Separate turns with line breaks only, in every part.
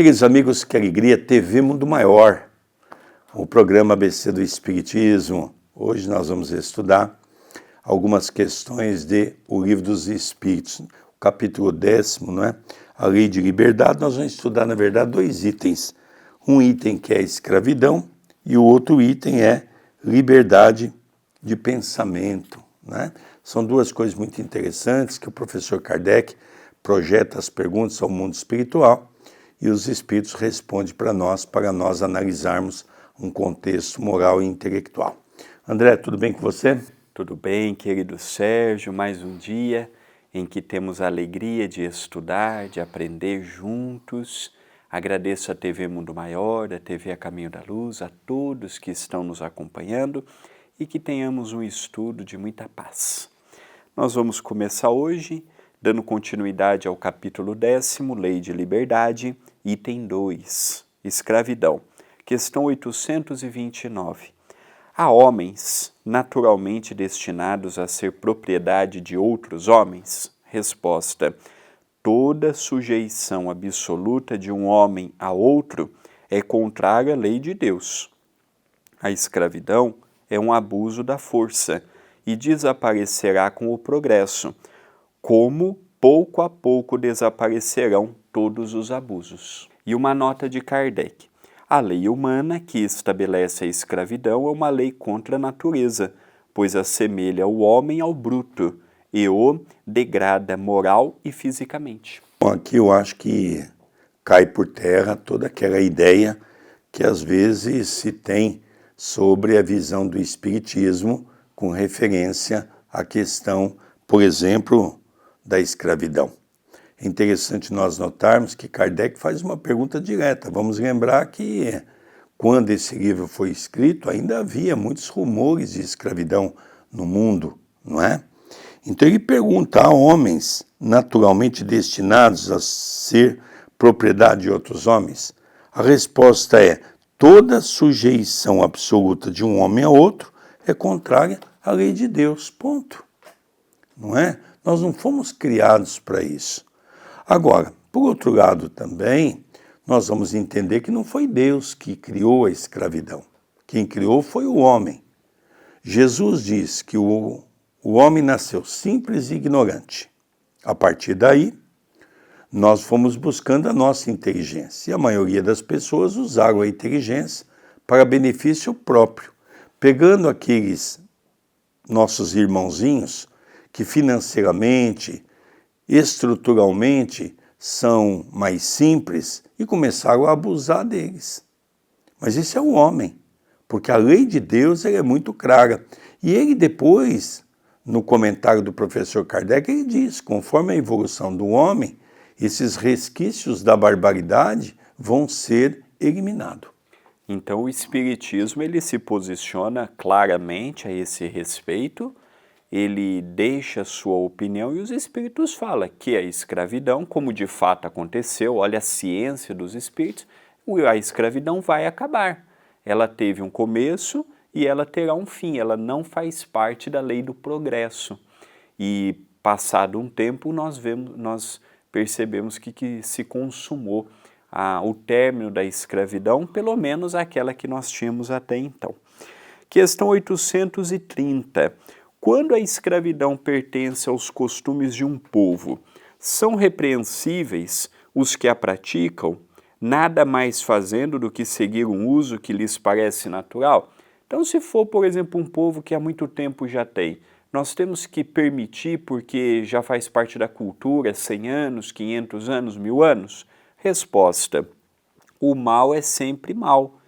Queridos amigos, que alegria, TV Mundo Maior, o programa ABC do Espiritismo. Hoje nós vamos estudar algumas questões de O Livro dos Espíritos, o capítulo 10º, não é? A Lei de Liberdade. Nós vamos estudar, na verdade, dois itens. Um item que é escravidão e o outro item é liberdade de pensamento, né? São duas coisas muito interessantes que o professor Kardec projeta as perguntas ao mundo espiritual e os espíritos respondem para nós analisarmos um contexto moral e intelectual. André, tudo bem com você?
Tudo bem, querido Sérgio, mais um dia em que temos a alegria de estudar, de aprender juntos. Agradeço a TV Mundo Maior, a TV A Caminho da Luz, a todos que estão nos acompanhando e que tenhamos um estudo de muita paz. Nós vamos começar hoje dando continuidade ao capítulo 10º, Lei de Liberdade, item 2, escravidão, questão 829. Há homens naturalmente destinados a ser propriedade de outros homens? Resposta: toda sujeição absoluta de um homem a outro é contrária à lei de Deus. A escravidão é um abuso da força e desaparecerá com o progresso, como pouco a pouco desaparecerão todos os abusos. E uma nota de Kardec: a lei humana que estabelece a escravidão é uma lei contra a natureza, pois assemelha o homem ao bruto e o degrada moral e fisicamente.
Bom, aqui eu acho que cai por terra toda aquela ideia que às vezes se tem sobre a visão do espiritismo com referência à questão, por exemplo, da escravidão. É interessante nós notarmos que Kardec faz uma pergunta direta. Vamos lembrar que quando esse livro foi escrito ainda havia muitos rumores de escravidão no mundo, não é? Então ele pergunta: há homens naturalmente destinados a ser propriedade de outros homens? A resposta é: toda sujeição absoluta de um homem a outro é contrária à lei de Deus, ponto. Não é? Nós não fomos criados para isso. Agora, por outro lado também, nós vamos entender que não foi Deus que criou a escravidão. Quem criou foi o homem. Jesus diz que o homem nasceu simples e ignorante. A partir daí, nós fomos buscando a nossa inteligência. E a maioria das pessoas usaram a inteligência para benefício próprio, pegando aqueles nossos irmãozinhos que financeiramente, estruturalmente são mais simples e começaram a abusar deles. Mas isso é o homem, porque a lei de Deus é muito clara. E ele depois, no comentário do professor Kardec, ele diz: conforme a evolução do homem, esses resquícios da barbaridade vão ser eliminados.
Então o Espiritismo ele se posiciona claramente a esse respeito, ele deixa sua opinião e os Espíritos falam que a escravidão, como de fato aconteceu, olha a ciência dos Espíritos, a escravidão vai acabar. Ela teve um começo e ela terá um fim, ela não faz parte da lei do progresso. E passado um tempo nós percebemos que se consumou o término da escravidão, pelo menos aquela que nós tínhamos até então. Questão 830. Quando a escravidão pertence aos costumes de um povo, são repreensíveis os que a praticam, nada mais fazendo do que seguir um uso que lhes parece natural? Então, se for, por exemplo, um povo que há muito tempo já tem, nós temos que permitir porque já faz parte da cultura, 100 anos, 500 anos, 1000 anos? Resposta: o mal é sempre mal.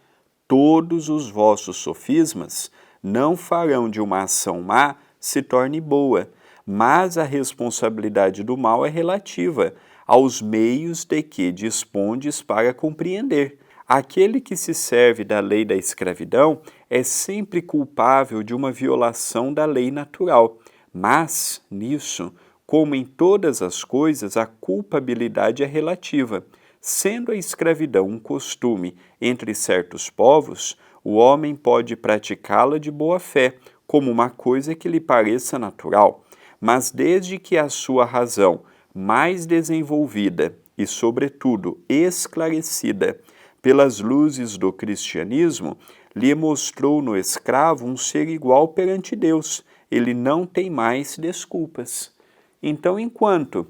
Todos os vossos sofismas não farão de uma ação má se torne boa, mas a responsabilidade do mal é relativa aos meios de que dispondes para compreender. Aquele que se serve da lei da escravidão é sempre culpável de uma violação da lei natural, mas, nisso, como em todas as coisas, a culpabilidade é relativa. Sendo a escravidão um costume entre certos povos, o homem pode praticá-la de boa fé, como uma coisa que lhe pareça natural, mas desde que a sua razão mais desenvolvida e, sobretudo, esclarecida pelas luzes do cristianismo, lhe mostrou no escravo um ser igual perante Deus. Ele não tem mais desculpas. Então, enquanto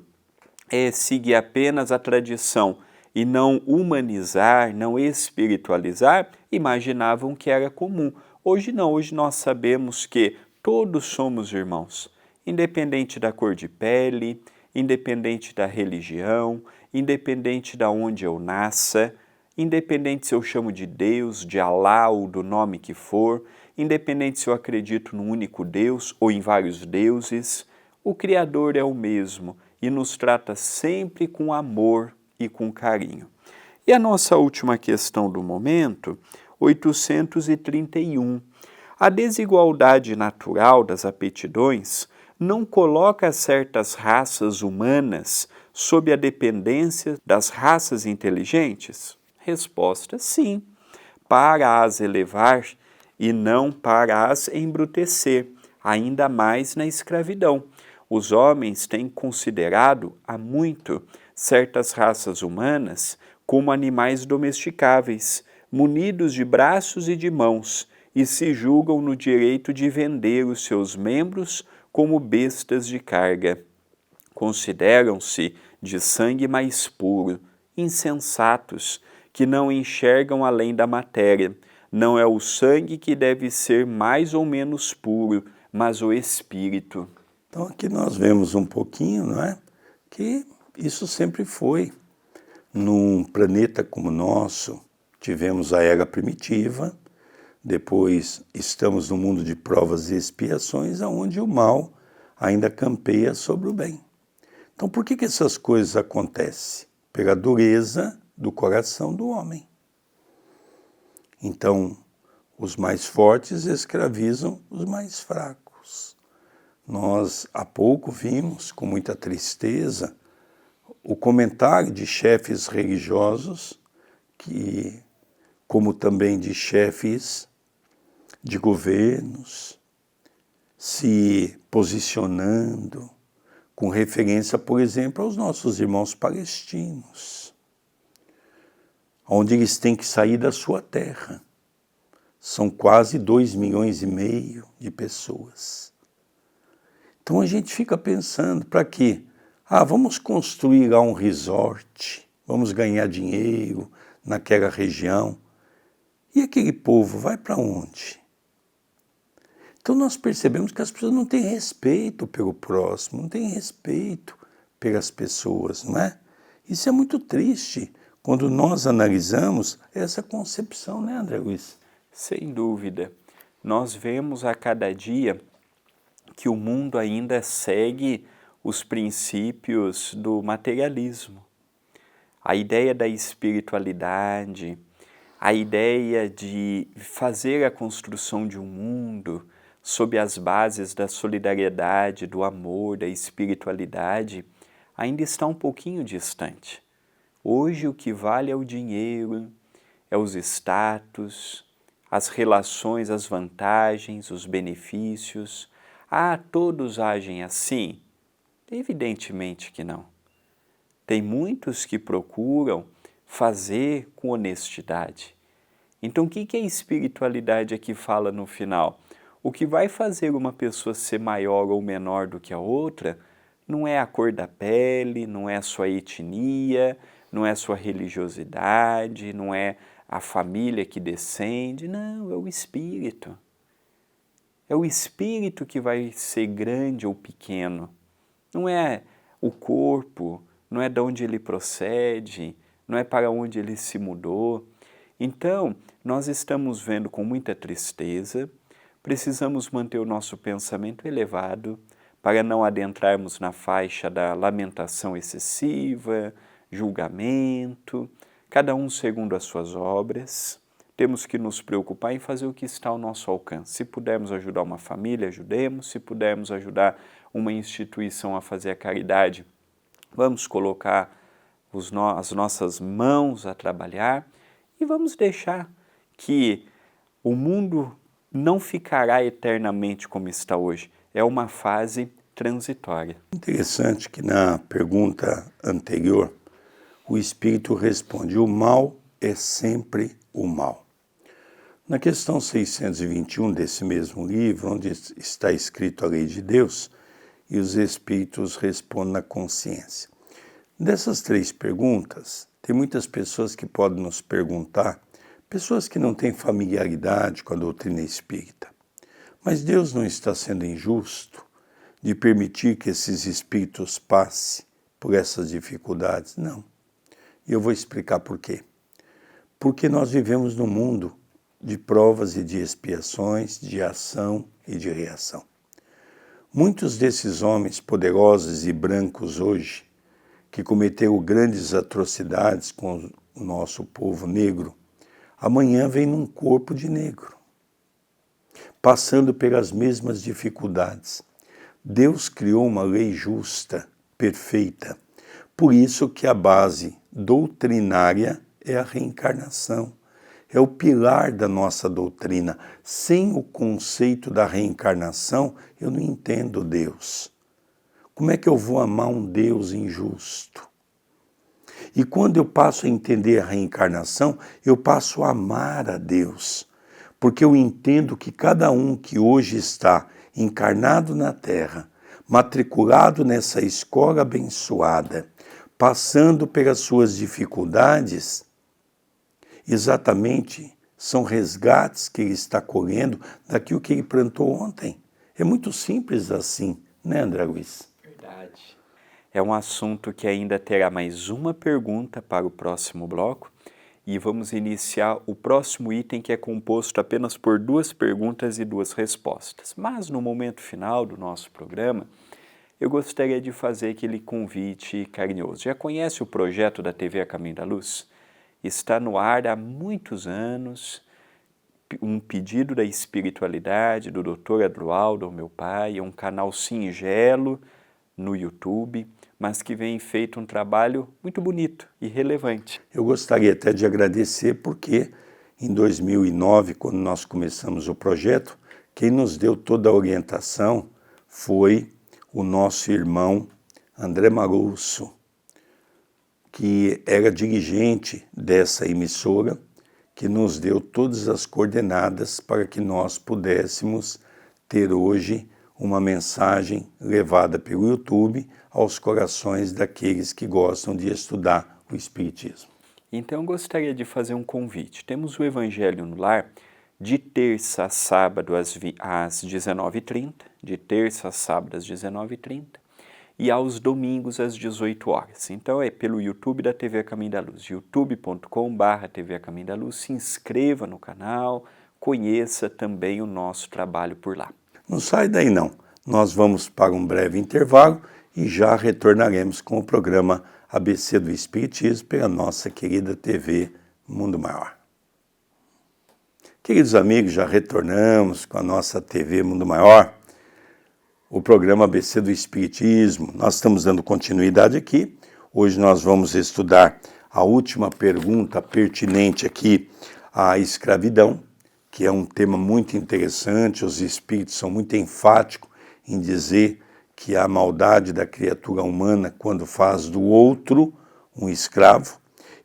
seguir apenas a tradição e não humanizar, não espiritualizar, imaginavam que era comum. Hoje não, hoje nós sabemos que todos somos irmãos, independente da cor de pele, independente da religião, independente de onde eu nasça, independente se eu chamo de Deus, de Alá ou do nome que for, independente se eu acredito num único Deus ou em vários deuses, o Criador é o mesmo e nos trata sempre com amor e com carinho. E a nossa última questão do momento, 831. A desigualdade natural das aptidões não coloca certas raças humanas sob a dependência das raças inteligentes? Resposta: sim, para as elevar e não para as embrutecer, ainda mais na escravidão. Os homens têm considerado há muito certas raças humanas como animais domesticáveis, munidos de braços e de mãos, e se julgam no direito de vender os seus membros como bestas de carga. Consideram-se de sangue mais puro, insensatos, que não enxergam além da matéria. Não é o sangue que deve ser mais ou menos puro, mas o espírito.
Então aqui nós vemos um pouquinho, não é? Que isso sempre foi. Num planeta como o nosso, tivemos a era primitiva, depois estamos no mundo de provas e expiações, onde o mal ainda campeia sobre o bem. Então por que essas coisas acontecem? Pela dureza do coração do homem. Então, os mais fortes escravizam os mais fracos. Nós há pouco vimos, com muita tristeza, o comentário de chefes religiosos, como também de chefes de governos, se posicionando com referência, por exemplo, aos nossos irmãos palestinos, onde eles têm que sair da sua terra. São quase 2,5 milhões de pessoas. Então a gente fica pensando, para quê? Vamos construir lá um resort, vamos ganhar dinheiro naquela região. E aquele povo vai para onde? Então nós percebemos que as pessoas não têm respeito pelo próximo, não têm respeito pelas pessoas, não é? Isso é muito triste quando nós analisamos essa concepção, né, André Luiz?
Sem dúvida. Nós vemos a cada dia que o mundo ainda segue os princípios do materialismo. A ideia da espiritualidade, a ideia de fazer a construção de um mundo sob as bases da solidariedade, do amor, da espiritualidade, ainda está um pouquinho distante. Hoje o que vale é o dinheiro, é os status, as relações, as vantagens, os benefícios. Todos agem assim? Evidentemente que não. Tem muitos que procuram fazer com honestidade. Então o que a espiritualidade aqui fala no final? O que vai fazer uma pessoa ser maior ou menor do que a outra não é a cor da pele, não é a sua etnia, não é a sua religiosidade, não é a família que descende, não, é o espírito. É o espírito que vai ser grande ou pequeno. Não é o corpo, não é de onde ele procede, não é para onde ele se mudou. Então, nós estamos vendo com muita tristeza, precisamos manter o nosso pensamento elevado para não adentrarmos na faixa da lamentação excessiva, julgamento, cada um segundo as suas obras. Temos que nos preocupar em fazer o que está ao nosso alcance. Se pudermos ajudar uma família, ajudemos. Se pudermos ajudar uma instituição a fazer a caridade, vamos colocar as nossas mãos a trabalhar e vamos deixar que o mundo não ficará eternamente como está hoje. É uma fase transitória.
Interessante que na pergunta anterior, o Espírito responde: o mal é sempre o mal. Na questão 621 desse mesmo livro, onde está escrito a lei de Deus, e os Espíritos respondem na consciência. Dessas 3 perguntas, tem muitas pessoas que podem nos perguntar, pessoas que não têm familiaridade com a doutrina espírita, mas Deus não está sendo injusto de permitir que esses espíritos passem por essas dificuldades? Não. E eu vou explicar por quê. Porque nós vivemos num mundo de provas e de expiações, de ação e de reação. Muitos desses homens poderosos e brancos hoje, que cometeram grandes atrocidades com o nosso povo negro, amanhã vem num corpo de negro, passando pelas mesmas dificuldades. Deus criou uma lei justa, perfeita. Por isso que a base doutrinária é a reencarnação. É o pilar da nossa doutrina. Sem o conceito da reencarnação, eu não entendo Deus. Como é que eu vou amar um Deus injusto? E quando eu passo a entender a reencarnação, eu passo a amar a Deus. Porque eu entendo que cada um que hoje está encarnado na Terra, matriculado nessa escola abençoada, passando pelas suas dificuldades, exatamente são resgates que ele está colhendo daquilo que ele plantou ontem. É muito simples assim, né, André Luiz?
Verdade. É um assunto que ainda terá mais uma pergunta para o próximo bloco e vamos iniciar o próximo item, que é composto apenas por 2 perguntas e 2 respostas. Mas no momento final do nosso programa, eu gostaria de fazer aquele convite carinhoso. Já conhece o projeto da TV A Caminho da Luz? Está no ar há muitos anos, um pedido da espiritualidade do Dr. Adroaldo, meu pai, é um canal singelo no YouTube, mas que vem feito um trabalho muito bonito e relevante.
Eu gostaria até de agradecer porque em 2009, quando nós começamos o projeto, quem nos deu toda a orientação foi o nosso irmão André Marusso, que era dirigente dessa emissora, que nos deu todas as coordenadas para que nós pudéssemos ter hoje uma mensagem levada pelo YouTube aos corações daqueles que gostam de estudar o Espiritismo.
Então gostaria de fazer um convite. Temos o Evangelho no Lar de terça a sábado às 19h30, de terça a sábado às 19h30, e aos domingos às 18 horas. Então é pelo YouTube da TV A Caminho da Luz, youtube.com/TV A Caminho da Luz. Se inscreva no canal, conheça também o nosso trabalho por lá.
Não sai daí não, nós vamos para um breve intervalo e já retornaremos com o programa ABC do Espiritismo pela nossa querida TV Mundo Maior. Queridos amigos, já retornamos com a nossa TV Mundo Maior, o programa ABC do Espiritismo. Nós estamos dando continuidade aqui. Hoje nós vamos estudar a última pergunta pertinente aqui à escravidão, que é um tema muito interessante. Os espíritos são muito enfáticos em dizer que a maldade da criatura humana quando faz do outro um escravo.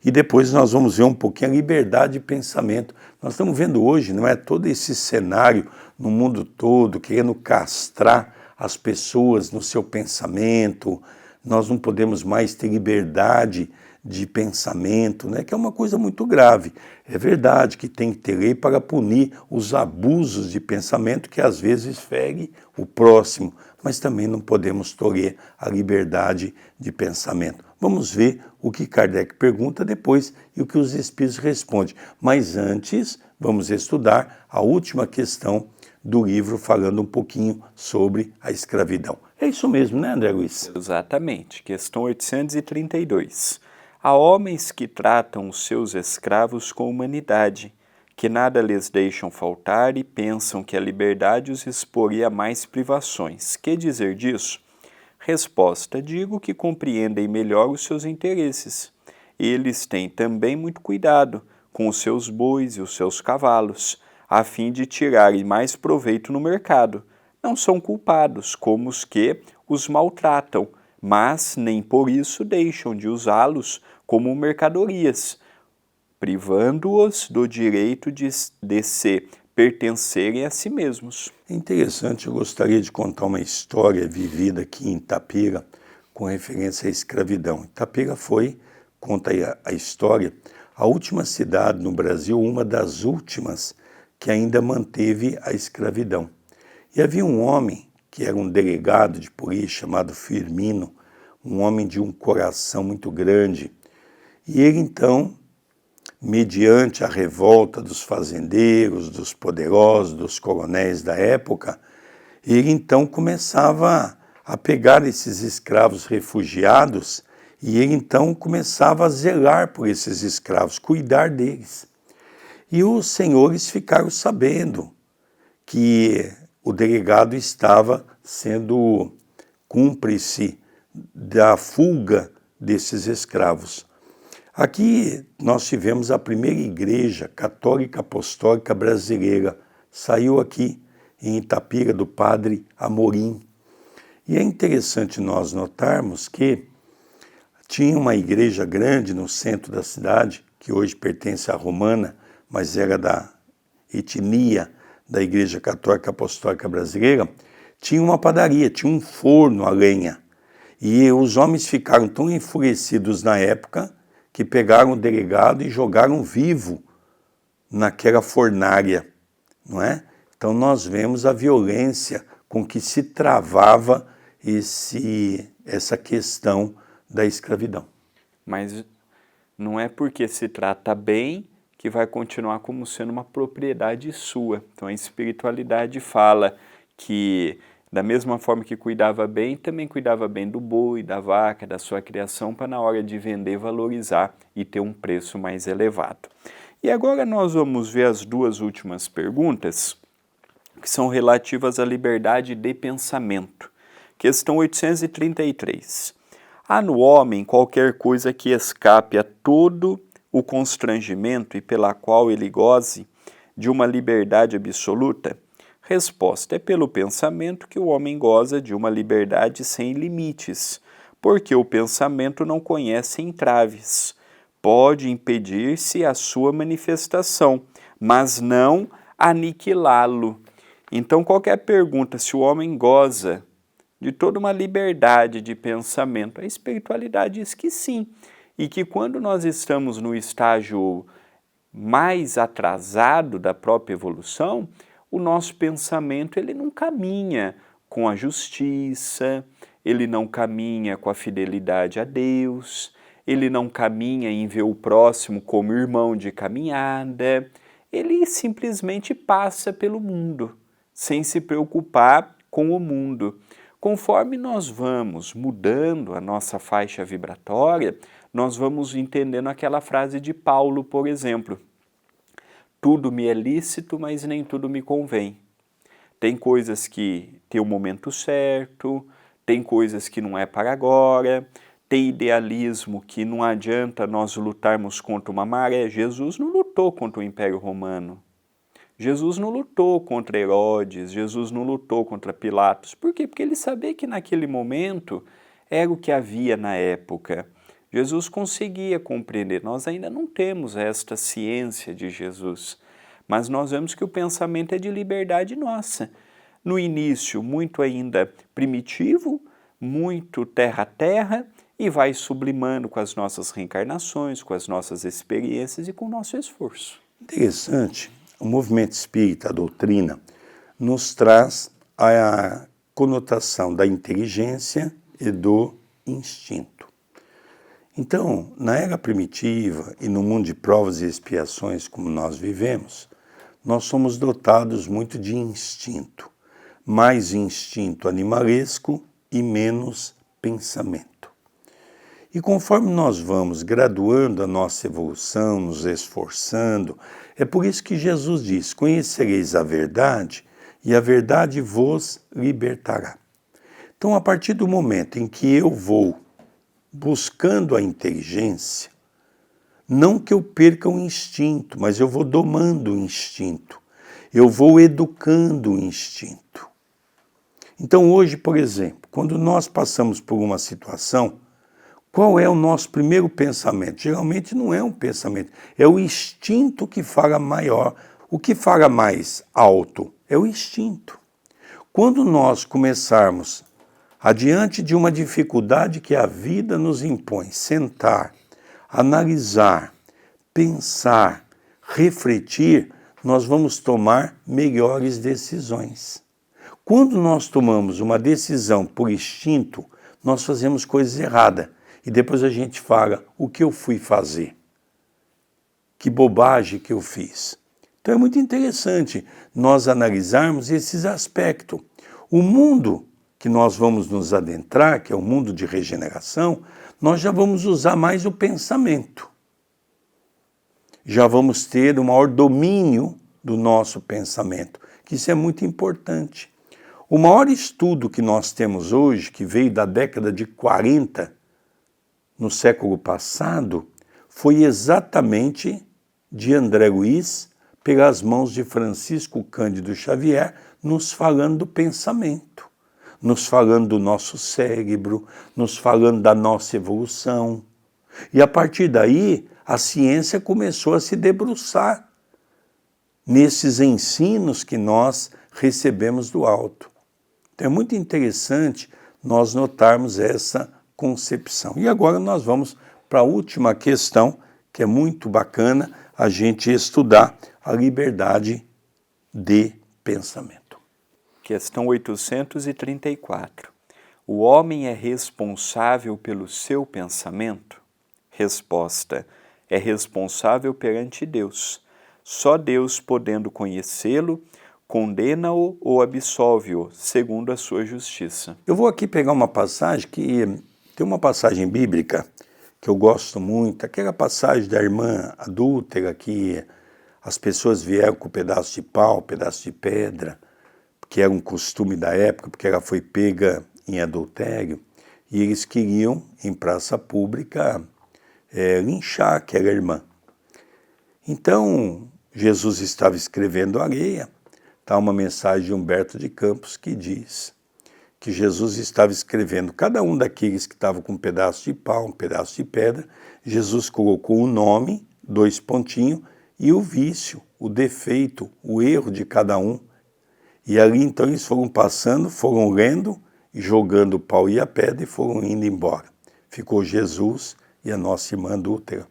E depois nós vamos ver um pouquinho a liberdade de pensamento. Nós estamos vendo hoje, não é, todo esse cenário no mundo todo, querendo castrar as pessoas no seu pensamento. Nós não podemos mais ter liberdade de pensamento, né? Que é uma coisa muito grave. É verdade que tem que ter lei para punir os abusos de pensamento que às vezes fere o próximo, mas também não podemos tolher a liberdade de pensamento. Vamos ver o que Kardec pergunta depois e o que os espíritos respondem. Mas antes, vamos estudar a última questão do livro, falando um pouquinho sobre a escravidão. É isso mesmo, né, André Luiz?
Exatamente. Questão 832. Há homens que tratam os seus escravos com humanidade, que nada lhes deixam faltar e pensam que a liberdade os exporia a mais privações. Que dizer disso? Resposta: digo que compreendem melhor os seus interesses. Eles têm também muito cuidado com os seus bois e os seus cavalos, a fim de tirarem mais proveito no mercado. Não são culpados como os que os maltratam, mas nem por isso deixam de usá-los como mercadorias, privando-os do direito de se pertencerem a si mesmos.
É interessante, eu gostaria de contar uma história vivida aqui em Itapira com referência à escravidão. Itapira foi, conta aí a história, a última cidade no Brasil, uma das últimas que ainda manteve a escravidão. E havia um homem que era um delegado de polícia chamado Firmino, um homem de um coração muito grande. E ele então, mediante a revolta dos fazendeiros, dos poderosos, dos coronéis da época, ele então começava a pegar esses escravos refugiados e ele então começava a zelar por esses escravos, cuidar deles. E os senhores ficaram sabendo que o delegado estava sendo cúmplice da fuga desses escravos. Aqui nós tivemos a primeira igreja católica apostólica brasileira, saiu aqui em Itapira do padre Amorim. E é interessante nós notarmos que tinha uma igreja grande no centro da cidade, que hoje pertence à Romana, mas era da etnia da Igreja Católica Apostólica Brasileira, tinha uma padaria, tinha um forno a lenha. E os homens ficaram tão enfurecidos na época que pegaram o delegado e jogaram vivo naquela fornalha, não é? Então nós vemos a violência com que se travava essa questão da escravidão.
Mas não é porque se trata bem que vai continuar como sendo uma propriedade sua. Então a espiritualidade fala que da mesma forma que cuidava bem, também cuidava bem do boi, da vaca, da sua criação, para na hora de vender valorizar e ter um preço mais elevado. E agora nós vamos ver as duas últimas perguntas, que são relativas à liberdade de pensamento. Questão 833. Há no homem qualquer coisa que escape a todo o constrangimento e pela qual ele goze de uma liberdade absoluta? Resposta: é pelo pensamento que o homem goza de uma liberdade sem limites, porque o pensamento não conhece entraves. Pode impedir-se a sua manifestação, mas não aniquilá-lo. Então, qualquer pergunta se o homem goza de toda uma liberdade de pensamento, a espiritualidade diz que sim, e que quando nós estamos no estágio mais atrasado da própria evolução, o nosso pensamento ele não caminha com a justiça, ele não caminha com a fidelidade a Deus, ele não caminha em ver o próximo como irmão de caminhada, ele simplesmente passa pelo mundo, sem se preocupar com o mundo. Conforme nós vamos mudando a nossa faixa vibratória, nós vamos entendendo aquela frase de Paulo, por exemplo: tudo me é lícito, mas nem tudo me convém. Tem coisas que tem o momento certo, tem coisas que não é para agora, tem idealismo que não adianta nós lutarmos contra uma maré. Jesus não lutou contra o Império Romano. Jesus não lutou contra Herodes, Jesus não lutou contra Pilatos. Por quê? Porque ele sabia que naquele momento era o que havia na época. Jesus conseguia compreender. Nós ainda não temos esta ciência de Jesus, mas nós vemos que o pensamento é de liberdade nossa. No início, muito ainda primitivo, muito terra a terra, e vai sublimando com as nossas reencarnações, com as nossas experiências e com o nosso esforço.
Interessante. O movimento espírita, a doutrina, nos traz a conotação da inteligência e do instinto. Então, na era primitiva e no mundo de provas e expiações como nós vivemos, nós somos dotados muito de instinto, mais instinto animalesco e menos pensamento. E conforme nós vamos graduando a nossa evolução, nos esforçando, é por isso que Jesus diz: conhecereis a verdade e a verdade vos libertará. Então, a partir do momento em que eu vou buscando a inteligência, não que eu perca o instinto, mas eu vou domando o instinto, eu vou educando o instinto. Então hoje, por exemplo, quando nós passamos por uma situação, Qual é o nosso primeiro pensamento? Geralmente não é um pensamento, é o instinto que fala maior. O que fala mais alto é o instinto. Quando nós começarmos, adiante de uma dificuldade que a vida nos impõe, sentar, analisar, pensar, refletir, nós vamos tomar melhores decisões. Quando nós tomamos uma decisão por instinto, nós fazemos coisas erradas. E depois a gente fala, o que eu fui fazer? Que bobagem que eu fiz? Então é muito interessante nós analisarmos esses aspectos. O mundo que nós vamos nos adentrar, que é o mundo de regeneração, nós já vamos usar mais o pensamento. Já vamos ter um maior domínio do nosso pensamento, que isso é muito importante. O maior estudo que nós temos hoje, que veio da década de 40, no século passado, foi exatamente de André Luiz, pelas mãos de Francisco Cândido Xavier, nos falando do pensamento, nos falando do nosso cérebro, nos falando da nossa evolução. E a partir daí, a ciência começou a se debruçar nesses ensinos que nós recebemos do alto. Então é muito interessante nós notarmos essa concepção. E agora nós vamos para a última questão, que é muito bacana a gente estudar a liberdade de pensamento.
Questão 834. O homem é responsável pelo seu pensamento? Resposta: é responsável perante Deus. Só Deus, podendo conhecê-lo, condena-o ou absolve-o, segundo a sua justiça.
Eu vou aqui pegar uma passagem que tem uma passagem bíblica que eu gosto muito, aquela passagem da irmã adúltera que as pessoas vieram com pedaço de pau, pedaço de pedra, que era um costume da época, porque ela foi pega em adultério, e eles queriam, em praça pública, linchar aquela irmã. Então, Jesus estava escrevendo areia, está uma mensagem de Humberto de Campos que diz que Jesus estava escrevendo cada um daqueles que estavam com um pedaço de pau, um pedaço de pedra, Jesus colocou o nome, 2 pontinhos, e o vício, o defeito, o erro de cada um. E ali então eles foram passando, foram lendo, jogando o pau e a pedra e foram indo embora. Ficou Jesus e a nossa irmã adúltera.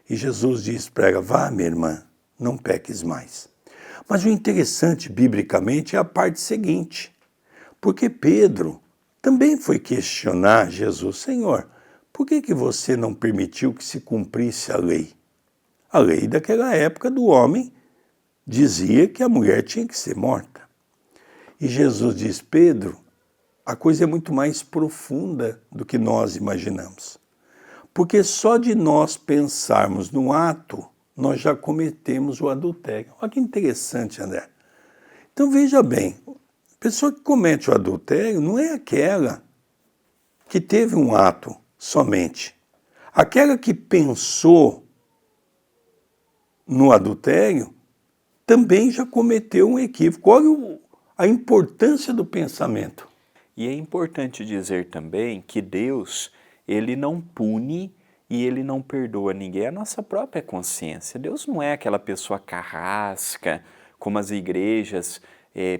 E Jesus disse para ela, vá minha irmã, não peques mais. Mas o interessante, biblicamente, é a parte seguinte. Porque Pedro também foi questionar Jesus, Senhor, por que você não permitiu que se cumprisse a lei? A lei daquela época do homem dizia que a mulher tinha que ser morta. E Jesus diz, Pedro, a coisa é muito mais profunda do que nós imaginamos. Porque só de nós pensarmos no ato, nós já cometemos o adultério. Olha que interessante, André. Então veja bem, a pessoa que comete o adultério não é aquela que teve um ato somente. Aquela que pensou no adultério também já cometeu um equívoco. Olha a importância do pensamento.
E é importante dizer também que Deus, Ele não pune e Ele não perdoa ninguém, é a nossa própria consciência. Deus não é aquela pessoa carrasca, como as igrejas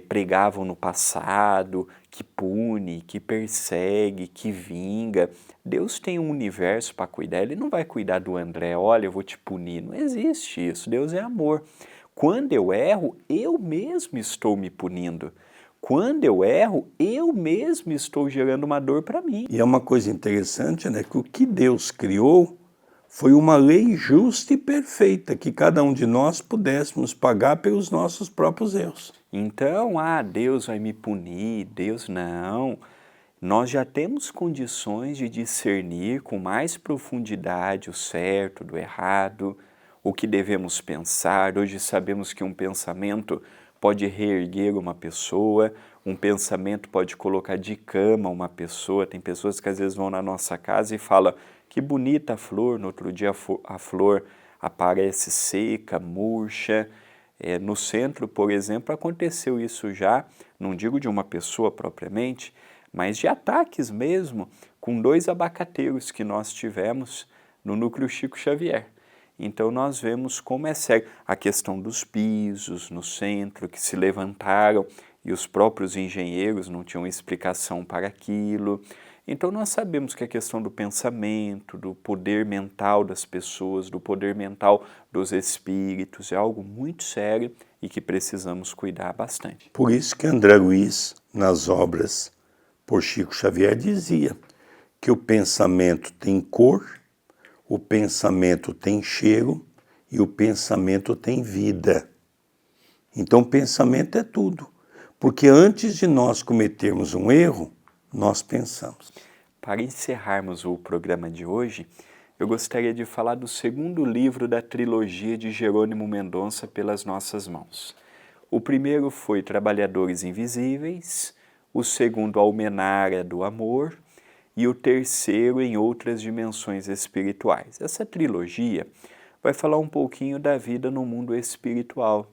pregavam no passado, que pune, que persegue, que vinga. Deus tem um universo para cuidar, Ele não vai cuidar do André, olha, eu vou te punir. Não existe isso, Deus é amor. Quando eu erro, eu mesmo estou me punindo. Quando eu erro, eu mesmo estou gerando uma dor para mim.
E é uma coisa interessante, né, que o que Deus criou foi uma lei justa e perfeita, que cada um de nós pudéssemos pagar pelos nossos próprios erros.
Então, Deus vai me punir, Deus não. Nós já temos condições de discernir com mais profundidade o certo do errado, o que devemos pensar. Hoje sabemos que um pensamento pode reerguer uma pessoa, um pensamento pode colocar de cama uma pessoa. Tem pessoas que às vezes vão na nossa casa e falam que bonita a flor, no outro dia a flor aparece seca, murcha. No centro, por exemplo, aconteceu isso já, não digo de uma pessoa propriamente, mas de ataques mesmo, com 2 abacateiros que nós tivemos no Núcleo Chico Xavier. Então nós vemos como é sério a questão dos pisos no centro, que se levantaram e os próprios engenheiros não tinham explicação para aquilo. Então nós sabemos que a questão do pensamento, do poder mental das pessoas, do poder mental dos espíritos é algo muito sério e que precisamos cuidar bastante.
Por isso que André Luiz, nas obras por Chico Xavier, dizia que o pensamento tem cor, o pensamento tem cheiro e o pensamento tem vida. Então o pensamento é tudo, porque antes de nós cometermos um erro, nós pensamos.
Para encerrarmos o programa de hoje, eu gostaria de falar do segundo livro da trilogia de Jerônimo Mendonça pelas nossas mãos. O primeiro foi Trabalhadores Invisíveis, o segundo Almenária do Amor e o terceiro Em Outras Dimensões Espirituais. Essa trilogia vai falar um pouquinho da vida no mundo espiritual,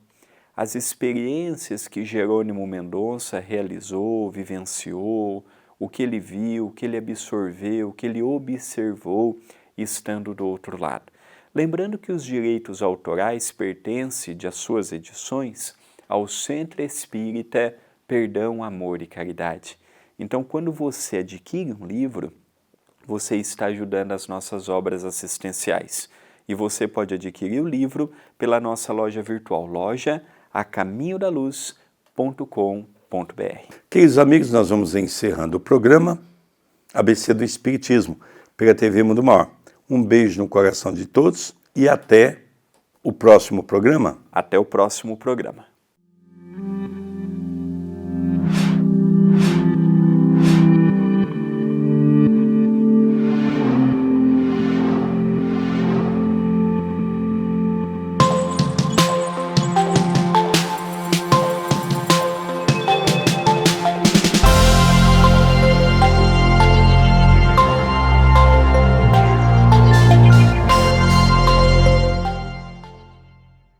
as experiências que Jerônimo Mendonça realizou, vivenciou, o que ele viu, o que ele absorveu, o que ele observou estando do outro lado. Lembrando que os direitos autorais pertencem, de as suas edições, ao Centro Espírita Perdão, Amor e Caridade. Então, quando você adquire um livro, você está ajudando as nossas obras assistenciais. E você pode adquirir o livro pela nossa loja virtual, loja@caminhodaluz.com.br.
Queridos amigos, nós vamos encerrando o programa ABC do Espiritismo, pela TV Mundo Maior. Um beijo no coração de todos e até o próximo programa.
Até o próximo programa.